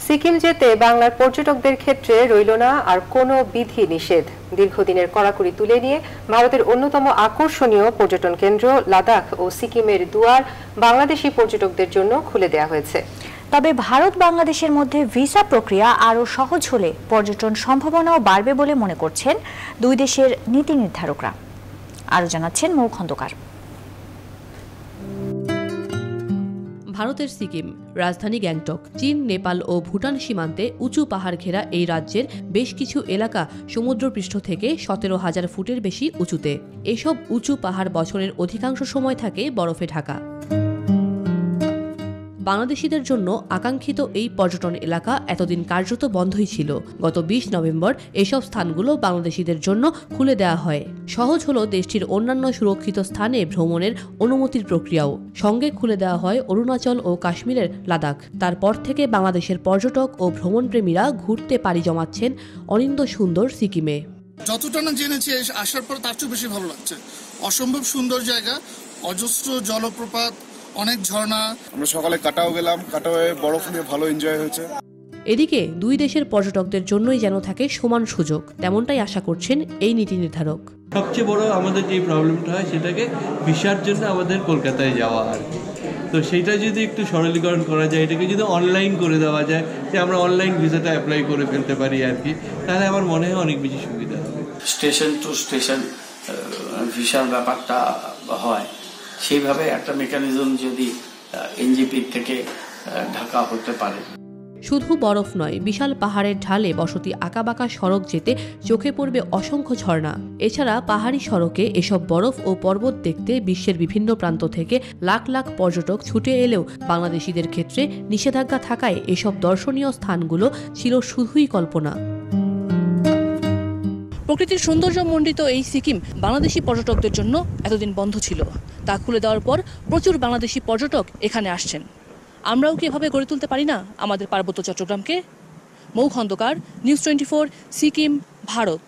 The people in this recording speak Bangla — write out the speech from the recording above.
সিকিম যেতে বাংলার পর্যটকদের ক্ষেত্রে রইল না আর কোনো বিধি নিষেধ। দীর্ঘদিনের কড়াকড়ি তুলে নিয়ে ভারতের অন্যতম আকর্ষণীয় পর্যটন কেন্দ্র লাদাখ ও সিকিমের দুয়ার বাংলাদেশি পর্যটকদের জন্য খুলে দেওয়া হয়েছে। তবে ভারত বাংলাদেশের মধ্যে ভিসা প্রক্রিয়া আরও সহজ হলে পর্যটন সম্ভাবনাও বাড়বে বলে মনে করছেন দুই দেশের নীতি নির্ধারকরা। আরও জানাচ্ছেন মৌ খন্দকার। ভারতের সিকিম, রাজধানী গ্যাংটক, চীন, নেপাল ও ভুটান সীমান্তে উঁচু পাহাড় ঘেরা এই রাজ্যের বেশ কিছু এলাকা সমুদ্রপৃষ্ঠ থেকে 17,000 ফুটের বেশি উঁচুতে। এসব উঁচু পাহাড় বছরের অধিকাংশ সময় থাকে বরফে ঢাকা। বাংলাদেশিদের জন্য আকাঙ্ক্ষিত এই পর্যটন এলাকা এতদিন কার্যত বন্ধই ছিল। গত 20 নভেম্বর এসব স্থানগুলো বাংলাদেশিদের জন্য খুলে দেওয়া হয়। সহজ হলো দেশটির অন্যান্য সুরক্ষিত স্থানে ভ্রমণের অনুমতির প্রক্রিয়াও। সঙ্গে খুলে দেওয়া হয় অরুণাচল ও কাশ্মীরের লাদাখ। তারপর থেকে বাংলাদেশের পর্যটক ও ভ্রমণপ্রেমীরা ঘুরতে পাড়ি জমাচ্ছেন অনিন্দ সুন্দর সিকিমে। যতটা না জেনেছি আসার পর তার চেয়ে বেশি ভালো লাগছে। অসম্ভব সুন্দর জায়গা, অজস্র জলপ্রপাত, অনেক ঝর্ণা। আমরা সকালে কাটাও গেলাম, কাটাওয়ে বরফ নিয়ে ভালো এনজয় হয়েছে। এদিকে দুই দেশের পর্যটকদের জন্যই যেন থাকে সমান সুযোগ, তেমনটাই আশা করছেন এই নীতি নির্ধারক। সবচেয়ে বড় আমাদের যে প্রবলেমটা হয় সেটাকে ভিসার জন্য আমাদের কলকাতায় যাওয়া আর কি। তো সেইটা যদি একটু সরলীকরণ করা যায়, এটাকে যদি অনলাইন করে দেওয়া যায়, যে আমরা অনলাইন ভিসাটা অ্যাপ্লাই করে ফেলতে পারি আর কি, তাহলে আমার মনে হয় অনেক বেশি সুবিধা হবে। স্টেশন টু স্টেশন ভিসার ব্যাপারটা হয়, সেইভাবে একটা মেকানিজম যদি এনজিপি থেকে ঢাকা হতে পারে। শুধু বরফ নয়, বিশাল পাহাড়ের ঢালে বসতি আঁকাবাঁকা সড়ক যেতে চোখে পড়বে অসংখ্য ঝর্ণা। এছাড়া পাহাড়ি সড়কে এসব বরফ ও পর্বত দেখতে বিশ্বের বিভিন্ন প্রান্ত থেকে লাখ লাখ পর্যটক ছুটে এলেও বাংলাদেশিদের ক্ষেত্রে নিষেধাজ্ঞা থাকায় এসব দর্শনীয় স্থানগুলো ছিল শুধুই কল্পনা। প্রকৃতির সৌন্দর্যমণ্ডিত এই সিকিম বাংলাদেশি পর্যটকদের জন্য এতদিন বন্ধ ছিল। তা খুলে দেওয়ার পর প্রচুর বাংলাদেশি পর্যটক এখানে আসছেন। আমরাও কি এভাবে গড়ে তুলতে পারি না আমাদের পার্বত্য চট্টগ্রামকে? মৌ খন্দকার, নিউজ 24, সিকিম, ভারত।